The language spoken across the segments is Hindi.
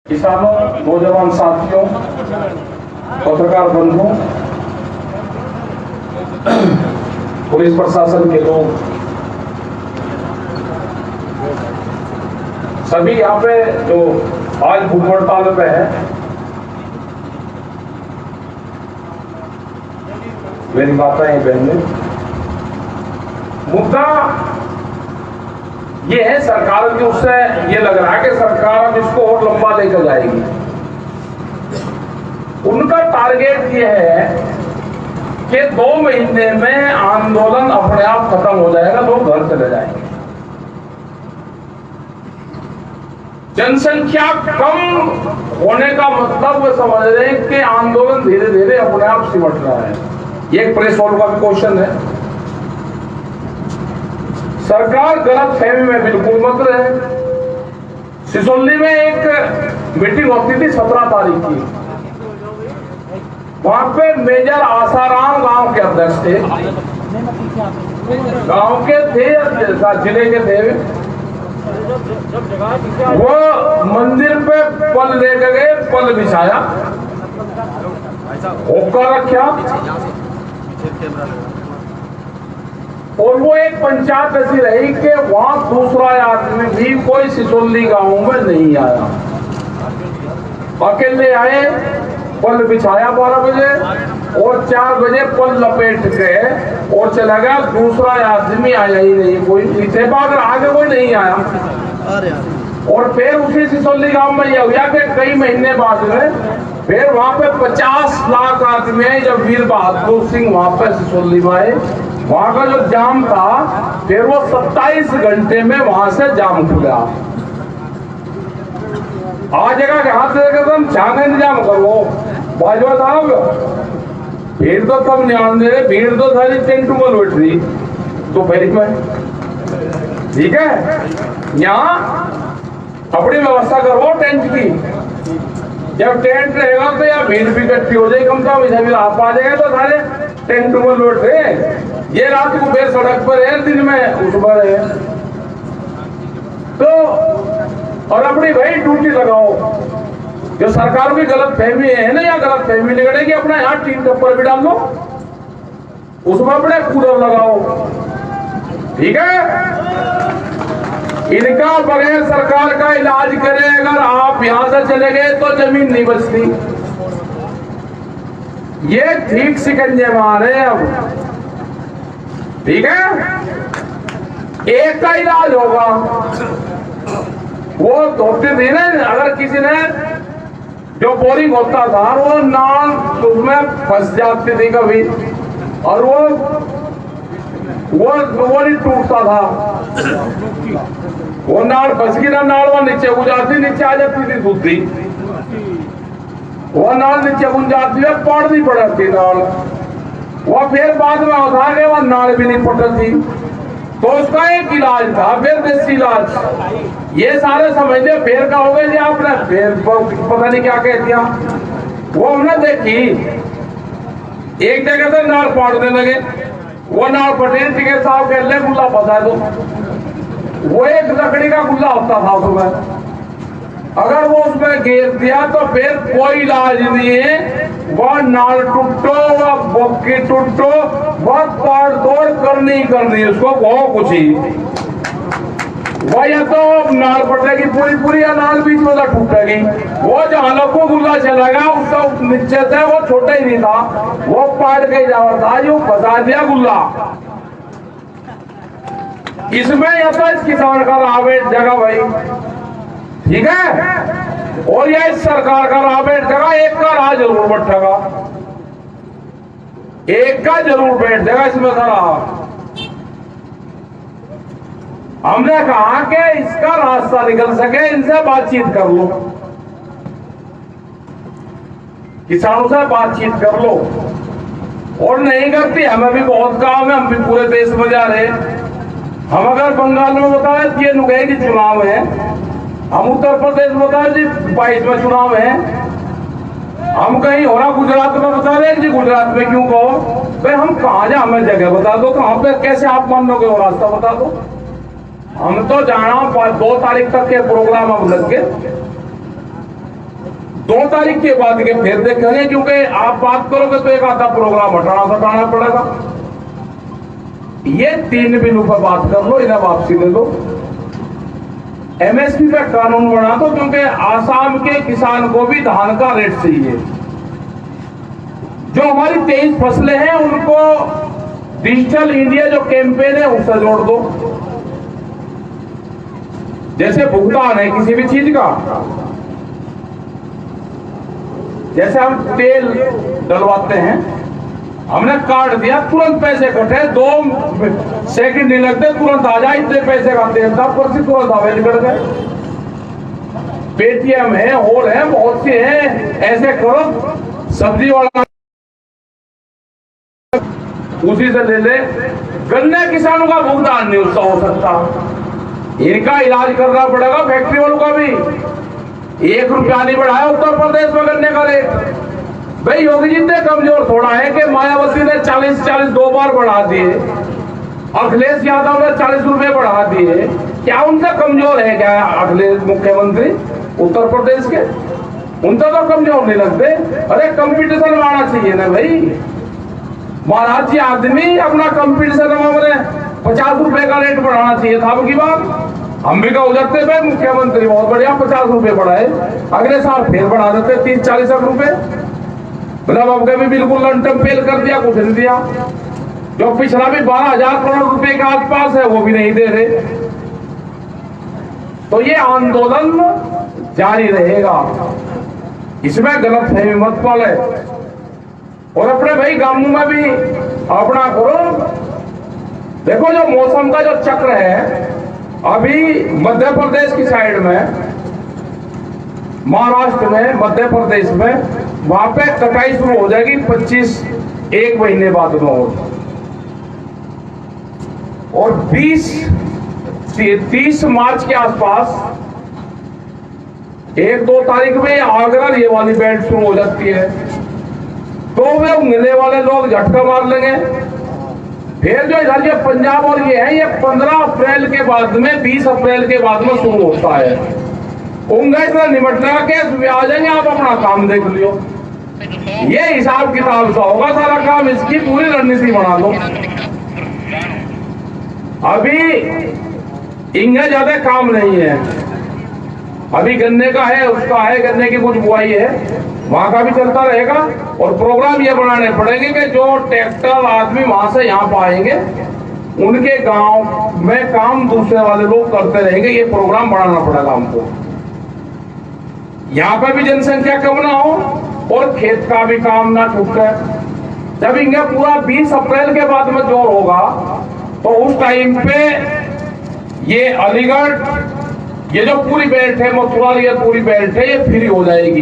किसानों, नौजवान साथियों, पत्रकार बंधुओं, पुलिस प्रशासन के लोग, सभी यहाँ पे जो आज भूख हड़ताल पे है, मेरी माताएं बहनें, मुद्दा ये है सरकार की, उससे ये लग रहा है कि सरकार अब इसको और लंबा लेकर जाएगी। उनका टारगेट ये है कि 2 महीने में आंदोलन अपने आप खत्म हो जाएगा, लोग घर चले जाएंगे। जनसंख्या कम होने का मतलब वो समझ रहे हैं कि आंदोलन धीरे धीरे अपने आप सिमट रहा है। ये एक प्रेस हॉल का क्वेश्चन है। सरकार गलत फहमी में बिल्कुल मत रहे। सिसोली में एक मीटिंग होती थी 17 तारीख की, वहां पे मेजर आसाराम गांव के अध्यक्ष थे, गांव के थे या जिले के थे। वो मंदिर पे पल लेकर गए, पल बिछाया, होकर रखा, और वो एक पंचायत ऐसी रही कि वहां दूसरा आदमी भी कोई सिसोली गांव में नहीं आया। अकेले आए, पल बिछाया 12 बजे और 4 बजे पल लपेट के और चला गया। दूसरा आदमी आया ही नहीं, कोई पीछे भाग आगे कोई नहीं आया। और फिर उसी सिसोली गांव में यह हुआ कि कई महीने बाद में फिर वहां पे 50 लाख आदमी है। जब वीर बहादुर सिंह वहां पे सिसोली में आए, वहां का जो जाम था, फिर वो 27 घंटे में वहां से जाम खुला। आज जगह के हाथ से तुम छाने इंतजाम करो बाजवा साहब, भीड़ तो तब ध्यान दे, भीड़ तो सारी टेंट में बैठ रही दोपहर में, ठीक है। यहाँ अपनी व्यवस्था करो टेंट की। जब टेंट रहेगा तो या भीड़ भी इकट्ठी हो जाएगी, कम से कम आप आ जाएगा तो सारे टेंट में लौट रहे। ये रात को बेर सड़क पर है, दिन में उस पर है। तो और अपनी भाई ड्यूटी लगाओ। जो सरकार की गलत फहमी है ना, या गलत फहमी निकलेगी, अपना यहाँ टीम टप्पर भी डाल लो, उसमें अपने कूलर लगाओ, ठीक है। इनका बगैर सरकार का इलाज करे अगर आप यहां से चले गए तो जमीन नहीं बचती। ये ठीक सिकंजे मारे अब, ठीक है। एक का इलाज होगा, वो धोती थी ना, अगर किसी ने जो बोरिंग होता था वो नाल उसमें फंस जाती थी कभी, और वो नहीं टूटता था, वो नाल फंस गई ना, नाल वो नीचे गुजारती, नीचे आ जाती थी दूधी, वो नाल नीचे गुंज जाती है, पड़नी पड़ती नाल, वो फिर बाद में उठा के वो नाल भी नहीं पड़ती। तो उसका एक इलाज था, फिर देसी इलाज। ये सारे समझते फिर का हो गए जी, आपने फिर पता नहीं क्या कह दिया। वो हमने देखी, एक जगह से नाल पाड़ने लगे, वो नाल पटेल टिकट साहब कह ले गुल्ला बता दो। वो एक लकड़ी का गुल्ला होता था उसमें, अगर वो उसमें घेर दिया तो फिर कोई इलाज नहीं है। वह नाल टूटो, वह बोकी टूटो, वह पाड़ तोड़ करनी उसको, बहुत कुछ ही। वह या तो नाल पटेगी पूरी पूरी, या नाल बीच में टूटेगी। वो जो हलको गुल्ला चलेगा उसका नीचे से वो छोटा ही नहीं था, वो पाड़ के जावा था, जो फंसा दिया गुल्ला। इसमें या तो इस किसान का रावेट जगह भाई, ठीक है, और यह इस सरकार का रावेट जगह, एक का राह जरूर बैठेगा, एक का जरूर बैठ जाएगा इसमें खड़ा। हमने कहा कि इसका रास्ता निकल सके, इनसे बातचीत कर लो, किसानों से बातचीत कर लो। और नहीं करती, हमें भी बहुत काम है, हम भी पूरे देश में जा रहे। हम अगर बंगाल में बताए ये नुगई की चुनाव है, हम उत्तर प्रदेश में बताए जी 22 में चुनाव है, हम कहीं हो रहा गुजरात में बता रहे जी, गुजरात में क्यों कहो भाई, हम कहाँ जाए, हमें जगह बता दो, कहाँ पे कैसे आप मान लोगे, वो रास्ता बता दो। हम तो जाना 2 तारीख तक के प्रोग्राम हम लग के, 2 तारीख के बाद के फिर देखेंगे, क्योंकि आप बात करोगे तो एक आधा प्रोग्राम हटाना पड़ेगा। ये 3 बिलों पर बात कर लो, इन्हें वापसी ले लो। एमएसपी पे कानून बना दो, क्योंकि आसाम के किसान को भी धान का रेट चाहिए। जो हमारी 23 फसलें हैं उनको डिजिटल इंडिया जो कैंपेन है उससे जोड़ दो। जैसे भुगतान है किसी भी चीज का, जैसे हम तेल डलवाते हैं, हमने कार्ड दिया, तुरंत पैसे कटे, 2 सेकंड नहीं लगते, तुरंत आ जाए, इतने पैसे का तेल था, पर से तुरंत अवेल कर गए। पेटीएम है और है, बहुत से हैं। ऐसे करो, सब्जी वाला उसी से ले ले। गन्ने किसानों का भुगतान नहीं उसका हो सकता, इनका इलाज करना पड़ेगा। फैक्ट्री वालों का भी 1 रुपया नहीं बढ़ाया उत्तर प्रदेश में गन्ने का रेट। भाई योगी जी इतने कमजोर थोड़ा है कि मायावती ने 40 2 बार बढ़ा दिए, अखिलेश यादव ने 40 रुपए बढ़ा दिए। क्या उनसे कमजोर है क्या अखिलेश मुख्यमंत्री उत्तर प्रदेश के? उनसे तो कमजोर नहीं लगते। अरे कंपटीशन आना चाहिए ना भाई। महाराज जी आदमी अपना कंपटीशन में 50 रुपए का रेट बढ़ाना चाहिए था। अब की बात हम भी का उजरते पे मुख्यमंत्री बहुत बढ़िया 50 रुपए बढ़ाए, अगले साल फिर बढ़ा देते 30-40 रुपए। मतलब अब कभी बिल्कुल लंटम फेल कर दिया, कुछ नहीं दिया। जो पिछला भी 12,000 करोड़ रुपए के आसपास है वो भी नहीं दे रहे। तो ये आंदोलन जारी रहेगा, इसमें गलत फहमी मत पाले। और अपने भाई गांवों में भी अपना करो। देखो जो मौसम का जो चक्र है, अभी मध्य प्रदेश की साइड में, महाराष्ट्र में, मध्य प्रदेश में, वहां पे कटाई शुरू हो जाएगी 1 महीने बाद में। और 30 मार्च के आसपास 1-2 तारीख में आगरा ये वाली बेल्ट शुरू हो जाती है, तो वे उंगले वाले लोग झटका मार लेंगे। फिर जो इधर ये पंजाब और ये है, ये 15 अप्रैल के बाद में, 20 अप्रैल के बाद में शुरू होता है। उंगली इतना निमट लगा के आ जाएंगे, आप अपना काम देख लियो। ये हिसाब किताब सा होगा सारा काम, इसकी पूरी रणनीति बना लो। अभी इनका ज्यादा काम नहीं है, अभी गन्ने का है, उसका है, गन्ने की कुछ बुआई है, वहां का भी चलता रहेगा। और प्रोग्राम ये बनाने पड़ेंगे कि जो ट्रैक्टर आदमी वहां से यहाँ पाएंगे, उनके गांव में काम दूसरे वाले लोग करते रहेंगे। ये प्रोग्राम बनाना पड़ेगा हमको, यहाँ पे भी जनसंख्या कम ना हो और खेत का भी काम ना छूटे। जब इनका पूरा 20 अप्रैल के बाद में जोर होगा, तो उस टाइम पे ये अलीगढ़, ये जो पूरी बेल्ट है, मथुरा, ये पूरी बेल्ट है, ये फ्री हो जाएगी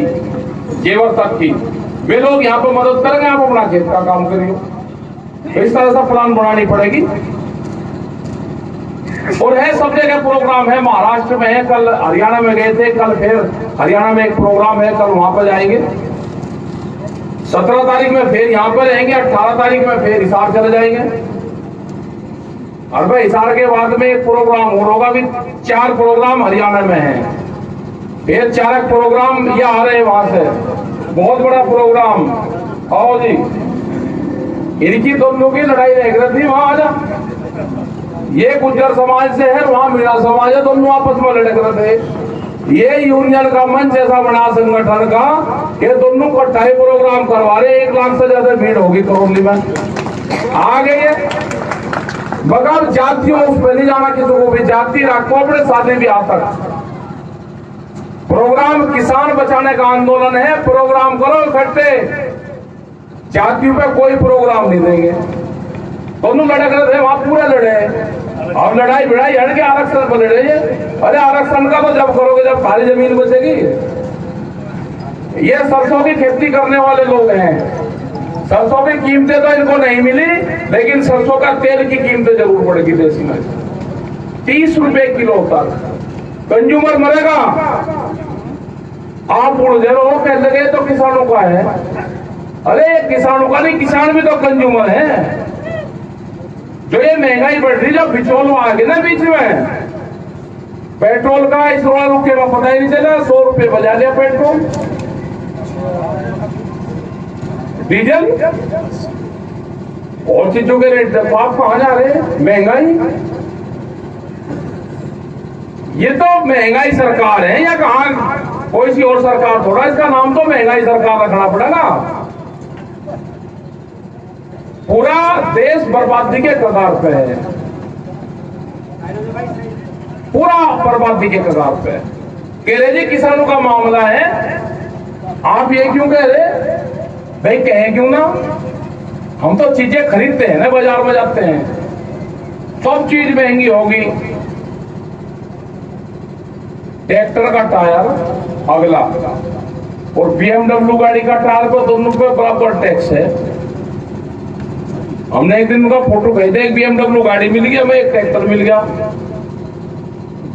जेवर तक की। वे लोग यहाँ पे मदद करेंगे, आप अपना खेत का काम करिए। इस तरह से प्लान बनानी पड़ेगी। और है सब जगह प्रोग्राम है, महाराष्ट्र में है, कल हरियाणा में गए थे, कल फिर हरियाणा में एक प्रोग्राम है, कल वहां पर जाएंगे। 17 तारीख में फिर यहाँ पर रहेंगे, 18 तारीख में फिर हिसार चले जाएंगे। और भाई हिसार के बाद में एक प्रोग्राम और होगा, भी 4 प्रोग्राम हरियाणा में है, फिर 4 प्रोग्राम ये आ रहे हैं वहां से, बहुत बड़ा प्रोग्राम। आओ जी, इनकी दोनों की लड़ाई देख रही थी वहां। आजा, ये गुज्जर समाज से है, वहां मीणा समाज है, दोनों आपस में लड़क रहे थे। ये यूनियन का मंच ऐसा बना संगठन का कि दोनों को 2.5 प्रोग्राम करवा रहे, 1 लाख से ज्यादा भीड़ होगी करौली में। आ गए मगर जातियों उस पर नहीं जाना, किसी को भी जाति रखो अपने शादी ब्याह तक। प्रोग्राम किसान बचाने का आंदोलन है, प्रोग्राम करो इकट्ठे, जातियों पे कोई प्रोग्राम नहीं देंगे। दोनों लड़क रहे थे वहां, पूरे लड़े। और लड़ाई भिड़ाई हट के आरक्षण पर लड़े। अरे आरक्षण का तो जब करोगे जब खाली जमीन बचेगी। ये सरसों की खेती करने वाले लोग हैं, सरसों की कीमतें तो इनको नहीं मिली, लेकिन सरसों का तेल की कीमतें जरूर बढ़ेगी देश में। 30 रुपए किलो तक कंज्यूमर मरेगा। आप उड़ रहो कह लगे तो किसानों का है। अरे किसानों का नहीं, किसान भी तो कंज्यूमर है। जो ये महंगाई बढ़ रही, जो बिचौल आ गए ना बीच में, पेट्रोल का इस रुके में पता ही नहीं चला, 100 रुपए बजा लिया पेट्रोल। डीजल और चीजों के रेट देखो आप कहां जा रहे हैं। महंगाई, ये तो महंगाई सरकार है या कहां कोई सी और सरकार थोड़ा, इसका नाम तो महंगाई सरकार रखना पड़ेगा। पूरा देश बर्बादी के कगार पे है, पूरा बर्बादी के कगार पे है। कह रहे जी किसानों का मामला है, आप ये क्यों कह रहे भाई? कहें क्यों ना, हम तो चीजें खरीदते हैं ना, बाजार में जाते हैं, सब चीज महंगी होगी। ट्रैक्टर का टायर अगला और BMW गाड़ी का टायर पर दोनों पे बराबर टैक्स है। हमने एक दिन उनका फोटो भेजे, एक BMW गाड़ी मिल गया, हमें एक ट्रैक्टर मिल गया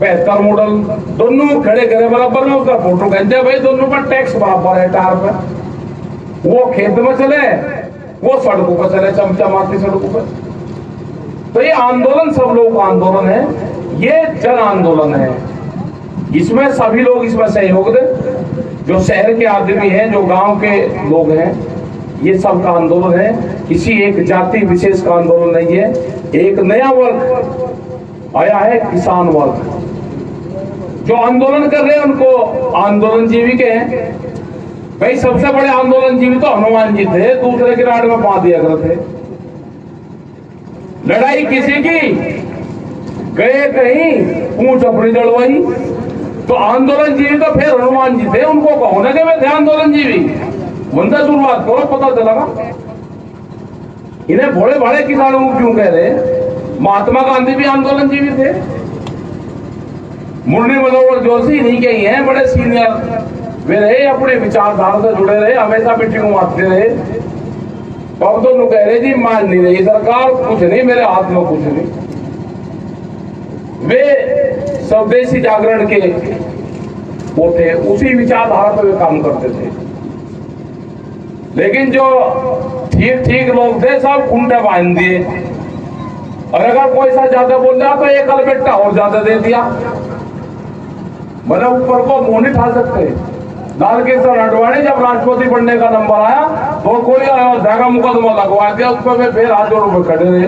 75 मॉडल, दोनों खड़े खड़े बराबर में, उसका फोटो भेज भाई दोनों पर टैक्स बराबर है टायर पर। वो खेत में चले, वो सड़कों पर चले, चमचमाती सड़कों पर। तो ये आंदोलन सब लोगों का आंदोलन है, ये जन आंदोलन है, इसमें सभी लोग इसमें सहयोग दें। जो शहर के आदमी हैं, जो गांव के लोग हैं, ये सब का आंदोलन है, किसी एक जाति विशेष का आंदोलन नहीं है। एक नया वर्ग आया है, किसान वर्ग, जो आंदोलन कर रहे हैं उनको आंदोलन जीवी के हैं। भाई सबसे बड़े आंदोलन जीवी तो हनुमान जी थे, दूसरे के राड में पा दिया करते। लड़ाई किसी की, गए कहीं पूंछ अपनी जड़वाई। तो आंदोलन जीवी तो फिर हनुमान जी थे, उनको कहो ना कि मैं थे आंदोलन जीवी, मुझसे शुरुआत करो, पता चलेगा। इन्हें भोले भाले किसानों को क्यों कह रहे? महात्मा गांधी भी आंदोलन जीवी थे, मुरली मनोहर जोशी नहीं कही है, बड़े सीनियर वे रहे, अपने विचारधारा से जुड़े रहे, हमेशा मीटिंग में आते रहे। अब दोनों कह रहे जी मान नहीं रही सरकार, कुछ नहीं, मेरे हाथ में कुछ नहीं। वे स्वदेशी जागरण के वो थे, उसी विचारधारा पर वे काम करते थे। लेकिन जो ठीक ठीक लोग थे सब खूंटे बांध दिए, और अगर कोई सा ज्यादा बोल रहा तो एक अलबेट्टा और ज्यादा दे दिया। मतलब ऊपर को मुंह नहीं ठा सकते। लाल किशन आडवाणी जब राष्ट्रपति बनने का नंबर आया तो कोई अयोध्या का मुकदमा लगवा दिया, उस पर फिर हाथ जोड़ में खड़े रहे,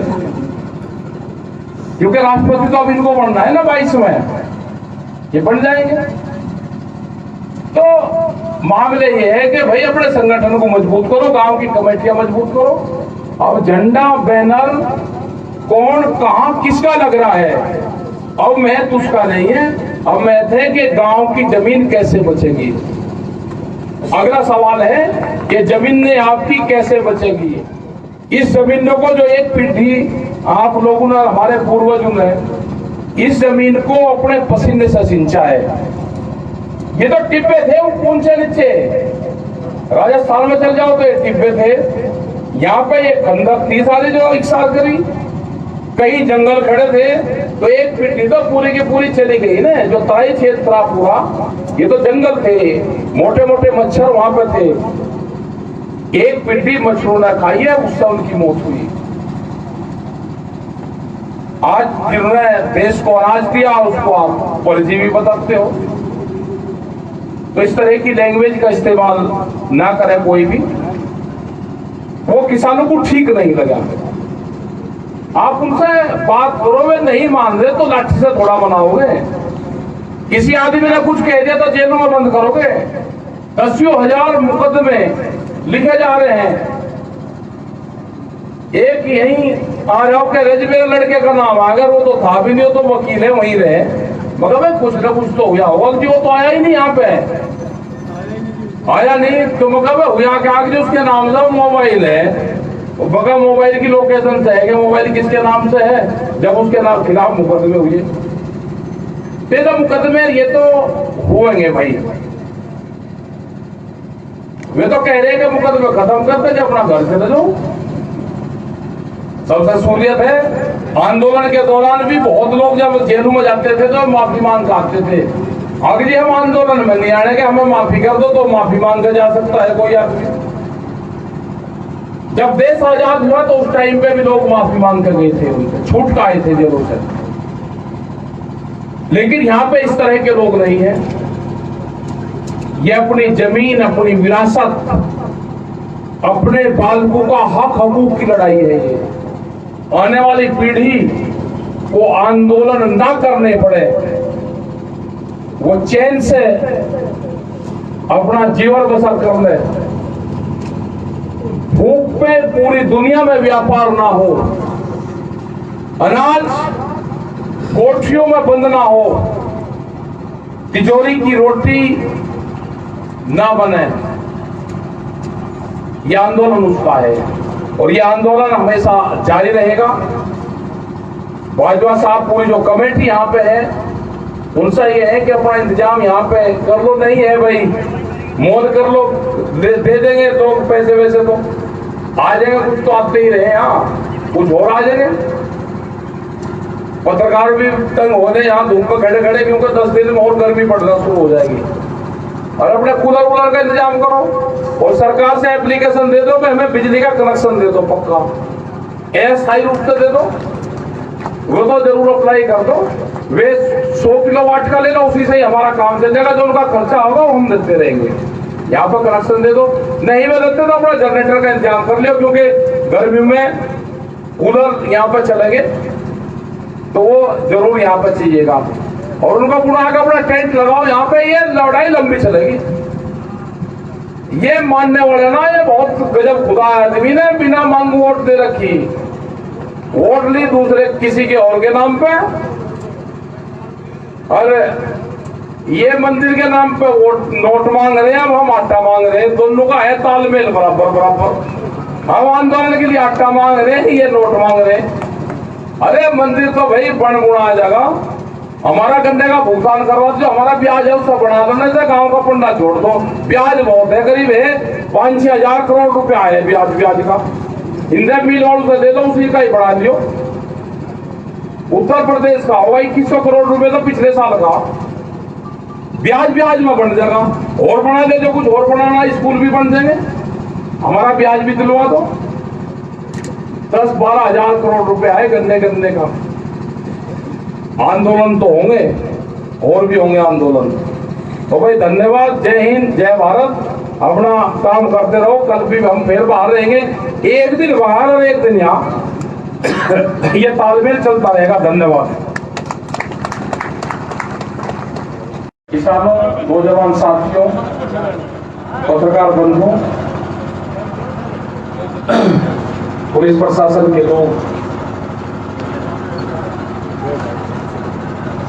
क्योंकि राष्ट्रपति तो अब इनको बनना है ना 22 में, ये बन जाएंगे। तो मामले ये है कि भाई अपने संगठन को मजबूत करो, गांव की कमेटियां मजबूत करो। अब झंडा बैनर कौन कहां किसका लग रहा है, अब महत्व उसका नहीं है, अब महत्व है कि गांव की जमीन कैसे बचेगी। अगला सवाल है कि जमीन ने आपकी कैसे बचेगी। इस जमीनों को जो एक पीढ़ी आप लोगों ने, हमारे पूर्वजों ने इस जमीन को अपने पसीने से सिंचा है। ये तो टिब्बे थे ऊंचे नीचे, राजस्थान में चल जाओ तो ये टिब्बे थे, यहाँ पे ये खंडक थी सारी जो इकसार करी, कई जंगल खड़े थे, तो एक पीढ़ी तो पूरी की पूरी चली गई ना। जो तराई क्षेत्र था पूरा, ये तो जंगल थे, मोटे मोटे मच्छर वहां पे थे, एक पीढ़ी मच्छरों ने खाई है, उससे उनकी मौत हुई। आज जिन्होंने देश को अनाज दिया उसको आप परजीवी बताते हो। तो इस तरह की लैंग्वेज का इस्तेमाल ना करे कोई भी, वो किसानों को ठीक नहीं लगा। आप उनसे बात करो, वे नहीं मान रहे तो लाठी से थोड़ा बनाओगे। किसी आदमी ने कुछ कह दिया तो जेलों में बंद करोगे। 10,000 मुकदमे लिखे जा रहे हैं। एक यही आ जाओ के रेज मेरे लड़के का नाम आ गया, वो तो था भी नहीं, तो वकील है वहीं रहे, मगर भाई कुछ ना कुछ तो हुआ होगा। वो तो आया ही नहीं यहाँ पे, आया नहीं तो मतलब हुआ क्या आगे उसके नाम से मोबाइल है, बगैर मोबाइल की लोकेशन से है कि मोबाइल किसके नाम से है, जब उसके नाम खिलाफ मुकदमे हुए। तो मुकदमे ये तो होंगे भाई, वे तो कह रहे हैं कि मुकदमे खत्म करते जब अपना घर चले जाओ। सबसे सहूलियत है। आंदोलन के दौरान भी बहुत लोग जब जेलों में जाते थे तो माफी मांग के आते थे। अगर जी हम आंदोलन में नहीं आने के, हमें माफी कर दो, तो माफी मांग के जा सकता है कोई आदमी। जब देश आजाद हुआ तो उस टाइम पे भी लोग माफी मांग कर गए थे, उनसे छूट के आए थे जेलों से। लेकिन यहाँ पे इस तरह के लोग नहीं है। ये अपनी जमीन, अपनी विरासत, अपने बालकों का हक हकूक की लड़ाई है। ये आने वाली पीढ़ी को आंदोलन ना करने पड़े, वो चैन से अपना जीवन बसर कर ले, भूख पे पूरी दुनिया में व्यापार ना हो, अनाज कोठियों में बंद ना हो, तिजोरी की रोटी ना बने। यह आंदोलन उसका है और यह आंदोलन हमेशा जारी रहेगा। भाजपा साहब पूरी जो कमेटी यहाँ पे है उनसे ये है कि अपना इंतजाम यहाँ पे कर लो। नहीं है भाई, मोल कर लो, दे देंगे तो पैसे वैसे तो आ जाएंगे, कुछ तो आते ही रहे, यहाँ कुछ और आ जाएंगे। पत्रकार भी तंग हो गए यहाँ धूप में खड़े खड़े, क्योंकि 10 दिन में और गर्मी पड़ना शुरू हो जाएगी। और अपने कूलर वूलर का इंतजाम करो और सरकार से एप्लीकेशन दे दो कि हमें बिजली का कनेक्शन दे दो, पक्का अस्थायी रूप से दे दो। वो तो जरूर अप्लाई कर दो। वे 100 किलोवाट का लेना, उसी से ही हमारा काम चल जाएगा। जो उनका खर्चा होगा वो हम देते रहेंगे। यहाँ पर कनेक्शन दे दो, नहीं में देते तो अपना जनरेटर का इंतजाम कर लियो, क्योंकि गर्मी में कूलर यहाँ पर चलेंगे तो वो जरूर यहाँ पर चाहिएगा। और उनका पुनः का अपना टेंट लगाओ यहाँ पे, ये लड़ाई लंबी चलेगी। ये मानने वाले ना, ये बहुत गजब खुदा आदमी ने बिना मांग वोट दे रखी, वोट ली दूसरे किसी के और के नाम पे। अरे ये मंदिर के नाम पे वोट नोट मांग रहे हैं, हम आटा मांग रहे हैं। दोनों का है तालमेल बराबर बराबर। हम आंदोलन के लिए आटा मांग रहे हैं, ये नोट मांग रहे हैं। अरे मंदिर तो भाई बन बुना जाएगा, हमारा गन्ने का भुगतान करवा दो, हमारा ब्याज है उसका बढ़ा दो, नहीं तो गाँव का पंडा छोड़ दो। ब्याज बहुत है, करीब है 5-6 हजार करोड़ रुपया है ब्याज का। इंडियन मिल वालों से दे दो, उसी का ही बढ़ा लियो। उत्तर प्रदेश का होगा 2100 करोड़ रुपए तो पिछले साल का ब्याज में बन जाएगा। और बना दे, जो कुछ और बनाना, स्कूल भी बन जाएंगे, हमारा ब्याज भी दिलवा दो। 10-12 हजार करोड़ रुपया है गन्ने का। आंदोलन तो होंगे और भी होंगे आंदोलन। तो भाई धन्यवाद, जय हिंद, जय भारत। अपना काम करते रहो, कल भी हम फिर बाहर रहेंगे। एक दिन बाहर और एक दिन यहाँ, ये तालमेल चलता रहेगा। धन्यवाद। किसानों, नौजवान साथियों, पत्रकार बंधुओं, पुलिस प्रशासन के लोग,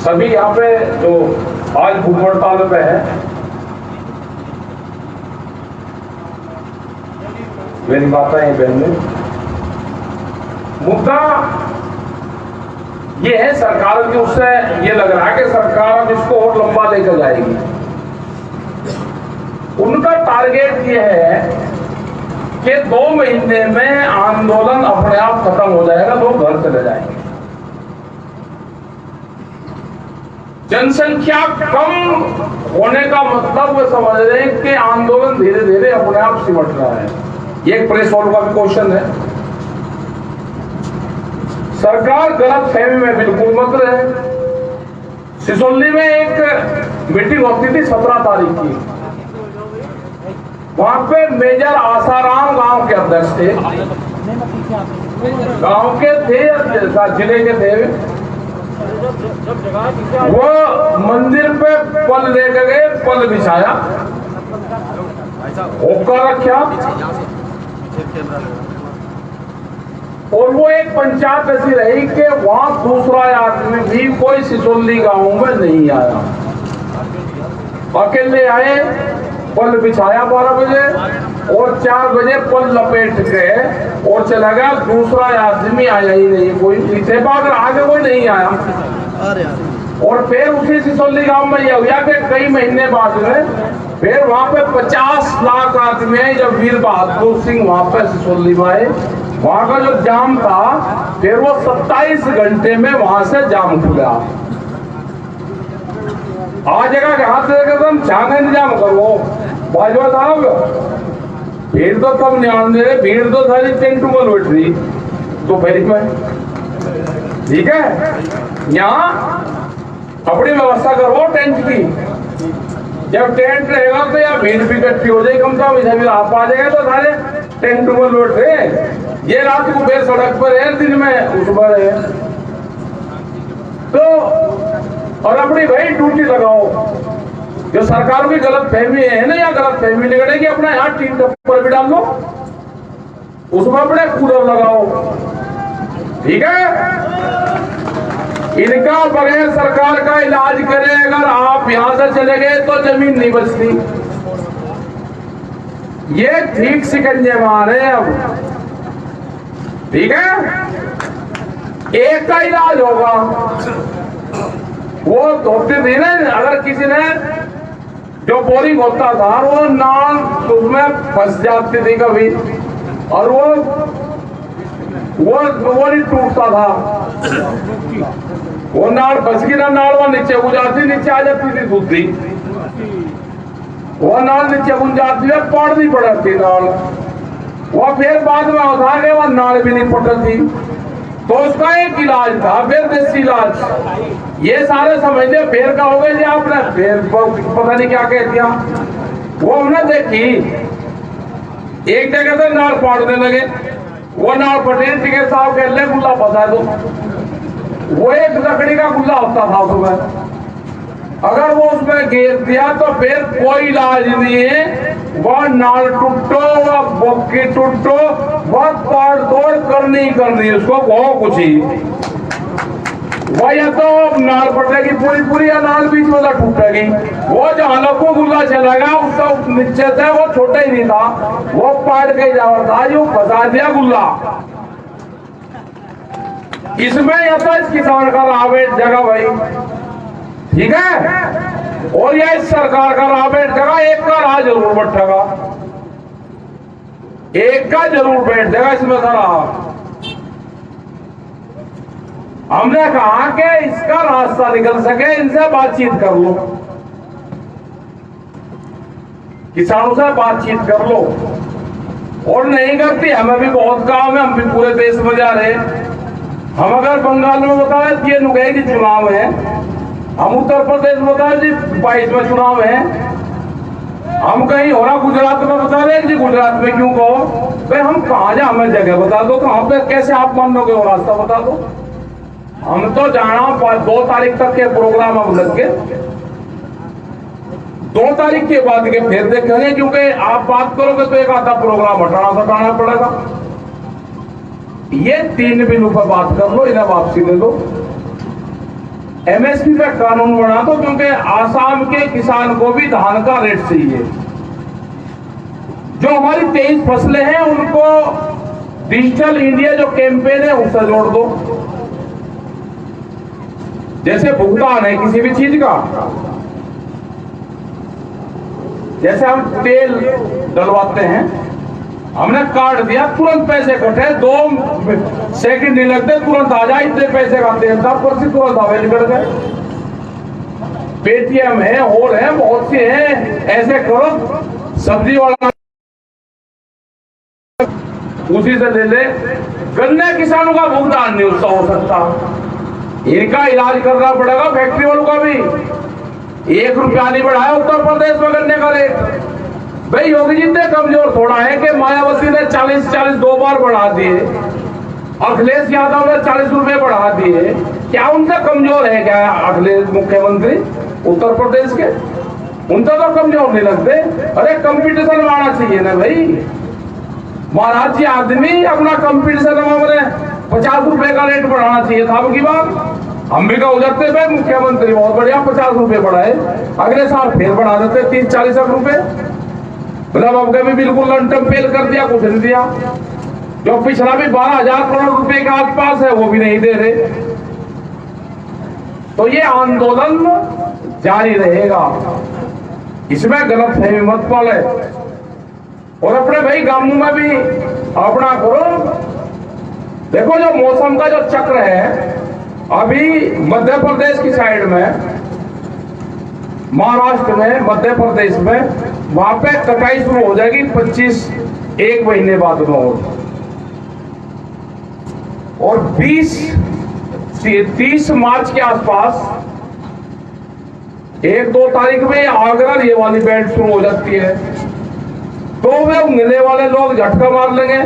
सभी यहाँ पे जो आज भूख हड़ताल पे है, मेरी माताएं बहनें, मुद्दा ये है सरकार की, उससे ये लग रहा है कि सरकार अब इसको और लंबा लेकर जाएगी। उनका टारगेट ये है कि 2 महीने में आंदोलन अपने आप खत्म हो जाएगा, लोग घर चले जाएंगे। जनसंख्या कम होने का मतलब वो समझ रहे हैं कि आंदोलन धीरे धीरे अपने आप सिमट रहा है। ये एक प्रेस वालों का भी क्वेश्चन है। सरकार गलत फहमी में बिल्कुल मत रहे। सिसोली में एक मीटिंग होती थी 17 तारीख की, वहां पे मेजर आसाराम गांव के अध्यक्ष थे, गांव के थे, जिले के थे। वो मंदिर पे पल लेकर गए, पल बिछाया, होकर रखा, और वो एक पंचायत ऐसी रही कि वहां दूसरा आदमी भी कोई सिसोली गांव में नहीं आया। अकेले आए, पल बिछाया 12 बजे और 4 बजे पल लपेट के और चला गया। दूसरा आदमी आया ही नहीं, कोई पीछे बाद आगे कोई नहीं आया। और फिर उसी सिसोली गांव में यह हुआ कि कई महीने बाद में फिर वहां पे 50 लाख आदमी आए। जब वीर बहादुर सिंह वहां पे सिसोली में आए, वहां का जो जाम था, फिर वो 27 घंटे में वहां से जाम खुला। आ जगह के हाथ एकदम चांग इंतजाम करो भाजपा साहब। भीड़ तो तब ध्यान दे रहे, भीड़ तो सारी टेंट में बैठ रही दोपहर में, ठीक है। यहाँ अपनी व्यवस्था करो टेंट की, जब टेंट रहेगा तो या भीड़ भी इकट्ठी हो जाएगी, कम से कम इसे भी आप आ जाएगा तो सारे टेंट में लौट रहे। ये रात को बेर सड़क पर है, दिन में उस पर है। तो और अपनी भाई ड्यूटी लगाओ। जो सरकार की गलत फहमी है ना, या गलत फहमी निकलेगी, अपना यहाँ टीम पर भी डाल दो, उसमें अपने कूलर लगाओ, ठीक है। इनका बगैर सरकार का इलाज करे अगर आप यहां से चले गए तो जमीन नहीं बचती। ये ठीक सिकंजे मारे अब, ठीक है। एक का इलाज होगा, वो होती थी ना, अगर किसी ने जो बोरिंग होता था वो नाल उसमें फंस जाती थी कभी, और वो नहीं टूटता था, वो नाल फंस गई ना, नाल वो नीचे गुज जाती, नीचे आ जाती थी दूधी, वो नाल नीचे गुज जाती है, पड़नी पड़ती नाल, वो फिर बाद में उठा के वो नाल भी नहीं पड़ती। तो उसका एक इलाज था, फिर देसी इलाज। ये सारे समझते फिर का हो गए जी, आपने फिर पता नहीं क्या कह दिया। वो हमने देखी, एक जगह से नाल पाड़ने लगे, वो नाल पटेल टिकट साहब कह ले गुल्ला फंसा दो। वो एक लकड़ी का गुल्ला होता था उसमें, अगर वो उसमें घेर दिया तो फिर कोई इलाज नहीं है। वह नाल टूटो, वह बोकी टूटो, वह तोड़ तोड़ करनी करनी उसको बहुत कुछ ही। वह या तो नाल पड़ेगी पूरी पूरी, या नाल बीच में टूटेगी। वो जो हलको गुल्ला चलेगा उसका नीचे से वो छोटा ही नहीं था, वो पाड़ के जावा था, जो फंसा दिया गुल्ला। इसमें या तो इस किसान का रावेट जगह भाई, ठीक है, और यह इस सरकार का रावेट जगह, एक का राह जरूर बैठेगा, एक का जरूर बैठ जाएगा इसमें खड़ा। हमने कहा कि इसका रास्ता निकल सके, इनसे बातचीत कर लो, किसानों से बातचीत कर लो। और नहीं करती, हमें भी बहुत काम है, हम भी पूरे देश में जा रहे। हम अगर बंगाल में बताए ये नुगैदी चुनाव है, हम उत्तर प्रदेश में बताए जी 22 में चुनाव है, हम कहीं हो रहा गुजरात में बता रहे जी, गुजरात में क्यों कहो भाई, हम कहाँ जा, हमें जगह बता दो, कहाँ पे कैसे आप मान लोगे, वो रास्ता बता दो। हम तो जाना 2 तारीख तक के प्रोग्राम हम लग के, 2 तारीख के बाद के फिर देखेंगे, क्योंकि आप बात करोगे तो एक आधा प्रोग्राम हटाना पड़ेगा। ये 3 बिलों पर बात कर लो, इन्हें वापसी दे दो, एमएसपी पे कानून बना दो, क्योंकि आसाम के किसान को भी धान का रेट चाहिए। जो हमारी 23 फसलें हैं उनको डिजिटल इंडिया जो कैंपेन है उससे जोड़ दो। जैसे भुगतान है किसी भी चीज का, जैसे हम तेल डलवाते हैं, हमने कार्ड दिया, तुरंत पैसे कटे, 2 सेकंड नहीं लगते, तुरंत आ जाए, इतने पैसे खाते हैं तब पर से तुरंत अवेल कर गए। पेटीएम है और है, बहुत से हैं, ऐसे करो, सब्जी वाला उसी से ले ले। गन्ने किसानों का भुगतान नहीं उसका हो सकता, इनका इलाज करना पड़ेगा। फैक्ट्री वालों का भी 1 रुपया नहीं बढ़ाया उत्तर प्रदेश में गन्ने का रेट। भाई योगी जी ने कमजोर थोड़ा है कि मायावती ने 40 2 बार बढ़ा दिए, अखिलेश यादव ने 40 रुपए बढ़ा दिए, क्या उनसे कमजोर है क्या अखिलेश मुख्यमंत्री उत्तर प्रदेश के? उनसे तो कमजोर नहीं लगते। अरे कंपटीशन आना चाहिए ना भाई, महाराज जी आदमी अपना कंपटीशन में 50 रुपए का रेट बढ़ाना चाहिए था। अब की बात हम भी कह जाते भाई मुख्यमंत्री बहुत बढ़िया 50 रुपए बढ़ाए, अगले साल फिर बढ़ा देते 30-40 रुपए। मतलब अब कभी बिल्कुल लंटम फेल कर दिया, कुछ नहीं दिया। जो पिछला भी 12,000 करोड़ रुपए के आसपास है वो भी नहीं दे रहे। तो ये आंदोलन जारी रहेगा, इसमें गलत फहमी मत पाले। और अपने भाई गांवों में भी अपना करो। देखो जो मौसम का जो चक्र है, अभी मध्य प्रदेश की साइड में, महाराष्ट्र में, मध्य प्रदेश में, वहां पे कटाई शुरू हो जाएगी 1 महीने बाद में। और 30 मार्च के आसपास 1-2 तारीख में आगरा ये वाली बेल्ट शुरू हो जाती है, तो वे उंगले वाले लोग झटका मार लेंगे।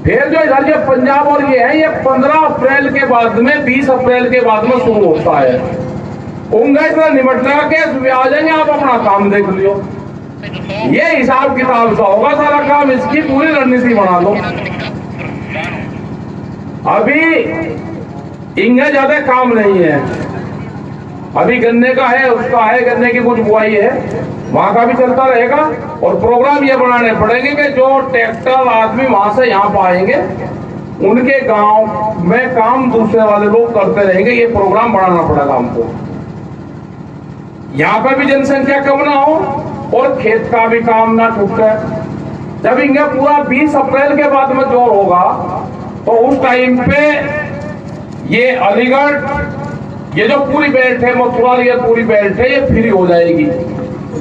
फिर जो इधर ये पंजाब और ये है, ये 15 अप्रैल के बाद में, 20 अप्रैल के बाद में शुरू होता है। उनका इतना निपटना के आ जाएंगे, आप अपना काम देख लियो। ये हिसाब किताब सा होगा सारा काम, इसकी पूरी रणनीति बना लो। अभी इनका ज्यादा काम नहीं है, अभी गन्ने का है, उसका है, गन्ने की कुछ बुआई है, वहां का भी चलता रहेगा। और प्रोग्राम ये बनाने पड़ेंगे कि जो ट्रैक्टर आदमी वहां से यहाँ पाएंगे, उनके गांव में काम दूसरे वाले लोग करते रहेंगे। ये प्रोग्राम बनाना पड़ेगा हमको, यहाँ पर भी जनसंख्या कम ना हो और खेत का भी काम ना छूटे। जब इनका पूरा 20 अप्रैल के बाद में जोर होगा, तो उस टाइम पे ये अलीगढ़, ये जो पूरी बेल्ट है, मथुरा, ये पूरी बेल्ट है, ये फ्री हो जाएगी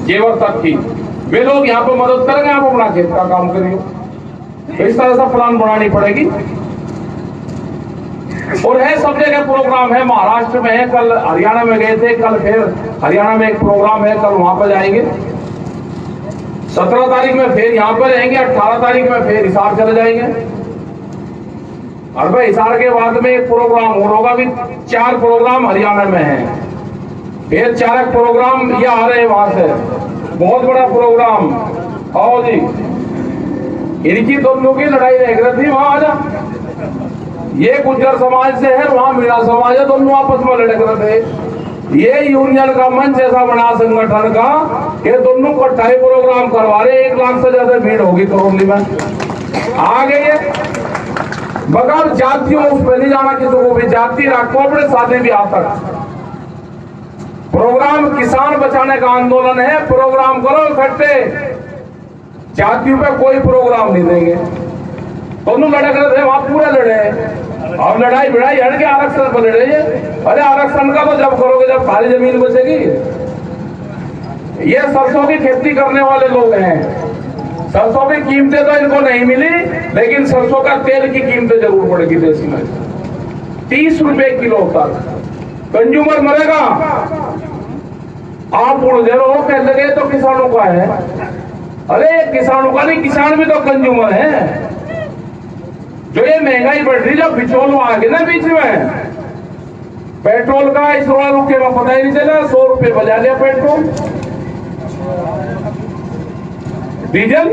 जेवर तक की। वे लोग यहाँ पे मदद करेंगे, आप अपना खेत का काम करिए। इस तरह से प्लान बनानी पड़ेगी। और है सब जगह प्रोग्राम है, महाराष्ट्र में है, कल हरियाणा में गए थे, कल फिर हरियाणा में एक प्रोग्राम है, कल वहां पर जाएंगे। 17 तारीख में फिर यहाँ पर रहेंगे, 18 तारीख में फिर हिसार चले जाएंगे। और भाई हिसार के बाद में एक प्रोग्राम और होगा, भी 4 प्रोग्राम हरियाणा में है, फिर 4 प्रोग्राम ये आ रहे हैं वहां से, बहुत बड़ा प्रोग्राम। आओ जी, इनकी दोनों की लड़ाई रह गई थी वहां। आजा, ये गुज्जर समाज से है, वहां मीणा समाज है, दोनों आपस में लड़क रहे थे। ये यूनियन का मंच ऐसा बना संगठन का, ये दोनों इकट्ठा प्रोग्राम करवा रहे। 1 लाख से ज्यादा भीड़ होगी करौली में। आगे ये बगैर जातियों उस पर नहीं जाना, किसी को भी जाति रखो अपने शादी ब्याह तक। प्रोग्राम किसान बचाने का आंदोलन है, प्रोग्राम करो इकट्ठे, जातियों पे कोई प्रोग्राम नहीं देंगे। दोनों लड़क रहे थे वहां, पूरे लड़े, और लड़ाई भिड़ाई हट के आरक्षण पर लड़े। अरे आरक्षण का तो जब करोगे जब खाली जमीन बचेगी। ये सरसों की खेती करने वाले लोग हैं, सरसों की कीमतें तो इनको नहीं मिली, लेकिन सरसों का तेल की कीमतें जरूर बढ़ेगी देश में। 30 रुपए किलो तक कंज्यूमर मरेगा। आप उड़ दे रहे हो कह लगे तो किसानों का है। अरे किसानों का नहीं, किसान भी तो कंज्यूमर है। जो ये महंगाई बढ़ रही, जब बिचौल आ गए ना बीच में, पेट्रोल का 16 रुपये में पता ही नहीं चला, 100 रुपये बजा लिया पेट्रोल, डीजल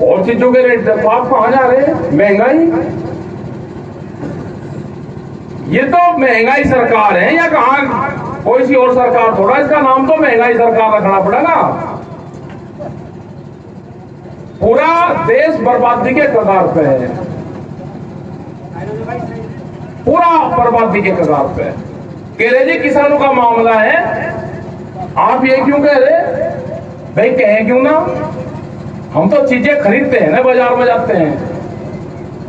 और चीजों के रेट आप कहां जा रहे हैं? महंगाई। ये तो महंगाई सरकार है या कहां कोई सी और सरकार थोड़ा, इसका नाम तो महंगाई सरकार रखना पड़ेगा। पूरा देश बर्बादी के कगार पे है, पूरा बर्बादी के कगार पे। कह रहे जी किसानों का मामला है, आप ये क्यों कह रहे? भाई कहें क्यों ना, हम तो चीजें खरीदते हैं ना, बाजार में जाते हैं,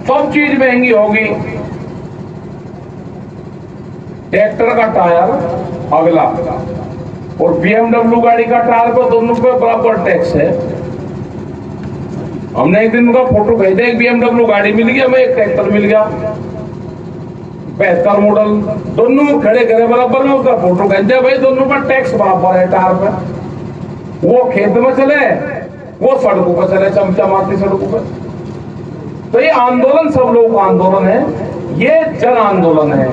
सब चीज महंगी होगी। ट्रैक्टर का टायर अगला और BMW गाड़ी का टायर पर दोनों पे बराबर टैक्स है। हमने एक दिन उनका फोटो भेजा, एक BMW गाड़ी मिल गया, हमें एक ट्रैक्टर मिल गया 75 मॉडल, दोनों खड़े खड़े बराबर में, उसका फोटो भेजा। भाई दोनों पर टैक्स बराबर है टायर पे। वो खेत में चले, वो सड़कों पर चले, चमचमाती सड़कों पर। तो ये आंदोलन सब लोगों का आंदोलन है, ये जन आंदोलन है।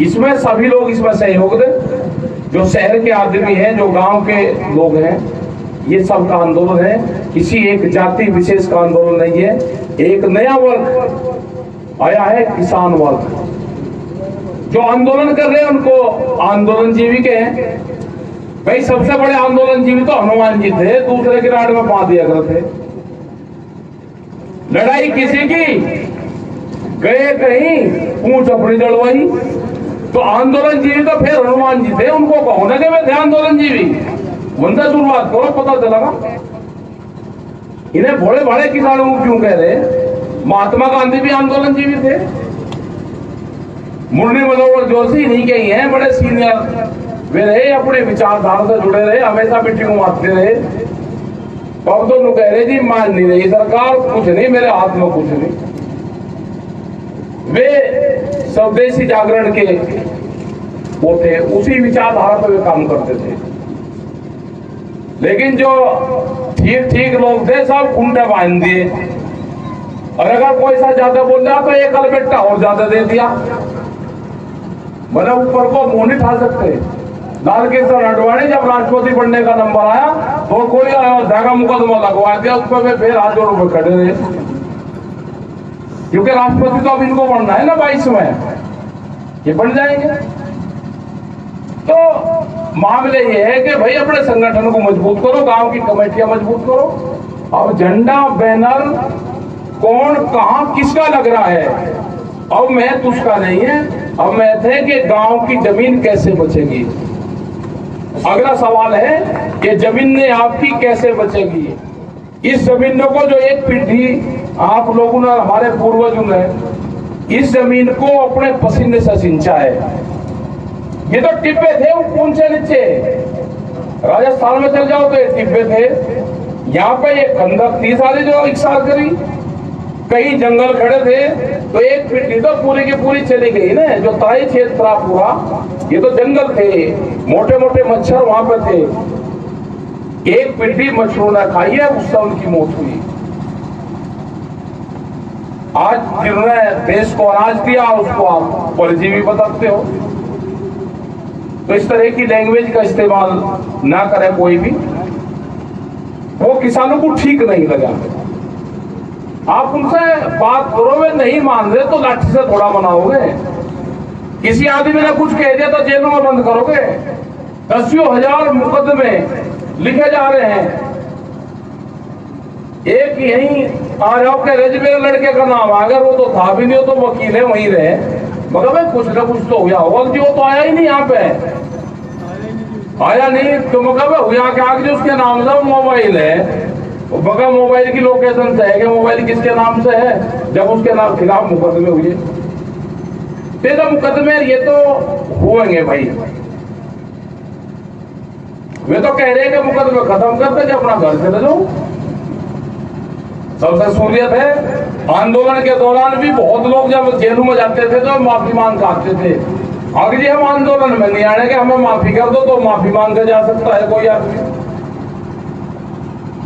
इसमें सभी लोग इसमें सहयोग दें, जो शहर के आदमी हैं, जो गांव के लोग हैं, ये सब का आंदोलन है। किसी एक जाति विशेष का आंदोलन नहीं है। एक नया वर्ग आया है, किसान वर्ग, जो आंदोलन कर रहे हैं उनको आंदोलन जीवी के हैं। भाई सबसे बड़े आंदोलन जीवी तो हनुमान जी थे, दूसरे की राड में पा दिया करते। लड़ाई किसी की, गए कहीं, पूंछ अपनी जड़वाई। तो आंदोलन जीवी तो फिर हनुमान जी थे, उनको कहो ना कि वे थे आंदोलन जीवी। उनसे शुरुआत करो, पता चलेगा। इन्हें भोले भाड़े किसानों को क्यों कह रहे? महात्मा गांधी भी आंदोलन जीवी थे, मुरली मनोहर जोशी नहीं कही है, बड़े सीनियर वे रहे, अपने विचारधारा से जुड़े रहे, हमेशा मीटिंग मारते रहे। अब दोनों कह रहे जी मान नहीं रही सरकार, कुछ नहीं, मेरे हाथ में कुछ नहीं। वे स्वदेशी जागरण के वो थे, उसी विचारधारा पर वे काम करते थे। लेकिन जो ठीक ठीक लोग थे सब कुंडे बांध दिए, और अगर कोई सा ज्यादा बोल रहा तो एक अलबेट्टा और ज्यादा दे दिया। मतलब ऊपर को मुंह नहीं ठा सकते। लाल कृष्ण आडवाणी जब राष्ट्रपति बनने का नंबर आया तो कोई धागा मुकदमा लगवा दिया, उस पर फिर हाथ जोड़ पर खड़े रहे, क्योंकि राष्ट्रपति तो अब इनको बनना है ना 22 में, ये बन जाएंगे। तो मामले ये है कि भाई अपने संगठन को मजबूत करो, गांव की कमेटियां मजबूत करो। अब झंडा बैनर कौन कहां किसका लग रहा है, अब महत्व उसका नहीं है, अब महत्व है कि गांव की जमीन कैसे बचेगी। अगला सवाल है कि जमीन ने आपकी कैसे बचेगी। इस जमीन को जो एक पीढ़ी आप लोगों ने, हमारे पूर्वजों ने इस जमीन को अपने पसीने से सिंचा है। ये तो टिब्बे थे ऊंचे नीचे, राजस्थान में चल जाओ तो ये टिब्बे थे, यहाँ पे ये खंडक थी सारी जो इकसार करी, कई जंगल खड़े थे, तो एक पीढ़ी तो पूरी की पूरी चली गई ना। जो तराई क्षेत्र था पूरा, ये तो जंगल थे, मोटे मोटे मच्छर वहां पे थे, एक पीढ़ी मच्छरों ने खाई है, उससे उनकी मौत हुई। आज जिन्होंने देश को अनाज दिया उसको आप परजीवी बताते हो। तो इस तरह की लैंग्वेज का इस्तेमाल ना करे कोई भी, वो किसानों को ठीक नहीं लगा। आप उनसे बात करो, वे नहीं मान रहे तो लाठी से थोड़ा मनाओगे। किसी आदमी ने कुछ कह दिया तो जेलों में बंद करोगे। 10,000 मुकदमे लिखे जा रहे हैं। एक यही आ जाओ के रेज मेरे लड़के का नाम, अगर वो तो था भी नहीं, हो तो वकील है वहीं रहे, मगर भाई कुछ ना कुछ तो हुआ होगा। जो तो आया ही नहीं यहाँ पे, आया नहीं तो मतलब हुआ क्या कि उसके नाम से मोबाइल है, बगैर मोबाइल की लोकेशन से है कि मोबाइल किसके नाम से है, जब उसके नाम खिलाफ मुकदमे हुए। तेरा मुकदमे ये तो होंगे भाई, वे तो कह रहे हैं कि मुकदमे खत्म करते जब अपना घर चले जाओ। सबसे सूर्यत है आंदोलन के दौरान भी बहुत लोग जब जेलों में जाते थे तो माफी मांग आते थे। अगर जी हम आंदोलन में नहीं आने के, हमें माफी कर दो, तो माफी मांग के जा सकता है कोई आदमी।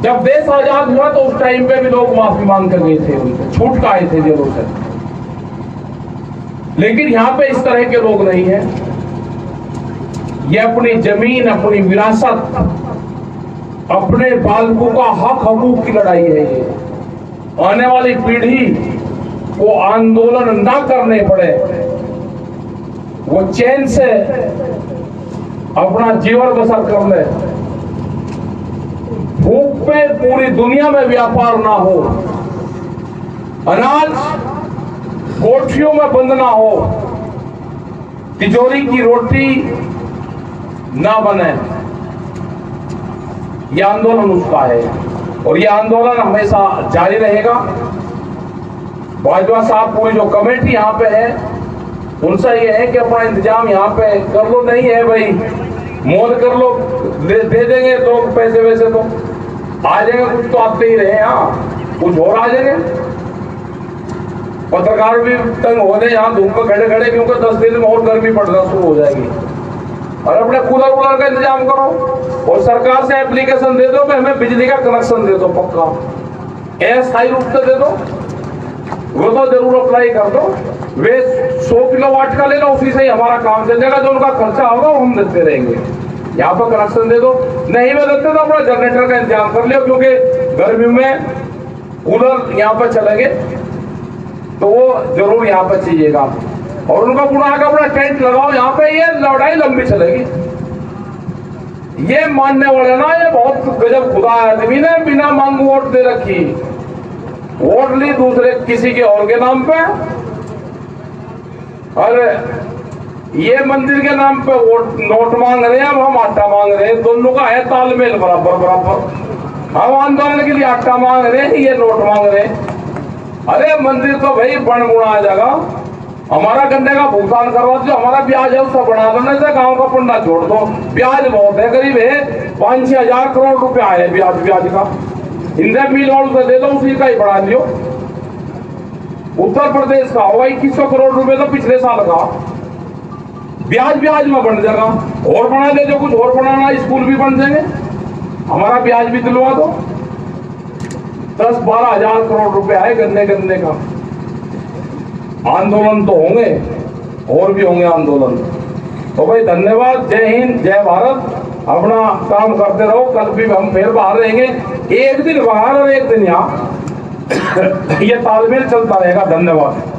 जब देश आजाद हुआ तो उस टाइम पे भी लोग माफी मांग कर गए थे, उनसे छूट के आए थे जेलों से। लेकिन यहाँ पे इस तरह के लोग नहीं है। ये अपनी जमीन, अपनी विरासत, अपने बालकों का हक हकूक की लड़ाई है। ये आने वाली पीढ़ी को आंदोलन ना करने पड़े, वो चैन से अपना जीवन बसर कर ले, भूख पे पूरी दुनिया में व्यापार ना हो, अनाज कोठियों में बंद ना हो, तिजोरी की रोटी ना बने। यह आंदोलन उसका है और यह आंदोलन हमेशा जारी रहेगा। भाजपा साहब पूरी जो कमेटी यहाँ पे है उनसे ये है कि अपना इंतजाम यहाँ पे कर लो। नहीं है भाई मोल कर लो, दे देंगे तो पैसे वैसे तो आ जाएंगे, कुछ तो आते ही रहे, हाँ कुछ और आ जाएंगे। पत्रकार भी तंग हो रहे यहाँ धूप में खड़े खड़े, क्योंकि 10 दिन में और गर्मी पड़ना शुरू हो जाएगी। और अपने कूलर वूलर का इंतजाम करो और सरकार से एप्लीकेशन दे दो कि हमें बिजली का कनेक्शन दे दो, पक्का अस्थायी रूप से दे दो, वो तो जरूर अप्लाई कर दो। वे 100 किलोवाट का ले लो, उसी से ही हमारा काम चल जाएगा। जो उनका खर्चा होगा वो हम देते रहेंगे। यहाँ पर कनेक्शन दे दो, नहीं में देते तो अपना जनरेटर का इंतजाम कर लियो, क्योंकि गर्मी में कूलर यहाँ पर चलेंगे तो वो जरूर यहाँ पर चाहिएगा। और उनका पुनः का अपना टेंट लगाओ यहाँ पे, ये लड़ाई लंबी चलेगी। ये मानने वाले ना, ये बहुत गजब खुदा आदमी ने बिना मांग वोट दे रखी, वोट ली दूसरे किसी के और के नाम पे। अरे ये मंदिर के नाम पे वोट नोट मांग रहे हैं, अब हम आटा मांग रहे हैं। दोनों का है तालमेल बराबर बराबर। हम आंदोलन के लिए आटा मांग रहे हैं, ये नोट मांग रहे हैं। अरे मंदिर तो भाई बन गुणा आ जाएगा, हमारा गन्ने का भुगतान करवा दो, हमारा ब्याज है उसका बढ़ा दो, नहीं तो गाँव का पंडा छोड़ दो। ब्याज बहुत है, करीब है 5-6 हजार करोड़ रुपया है ब्याज का। इंडियन मिल वालों से दे दो, उसी का ही बढ़ा लियो। उत्तर प्रदेश का होगा 2100 करोड़ रुपए तो पिछले साल का। ब्याज ब्याज में बन जाएगा, और बना दे, जो कुछ और बनाना, स्कूल भी बन जाएंगे, हमारा ब्याज भी दिलवा दो। 10-12 हजार करोड़ रुपए आए गन्ने का। आंदोलन तो होंगे, और भी होंगे आंदोलन। तो भाई धन्यवाद, जय हिंद, जय भारत। अपना काम करते रहो, कल भी हम फिर बाहर रहेंगे, एक दिन बाहर और एक दिन यहाँ। ये तालमेल चलता रहेगा। धन्यवाद।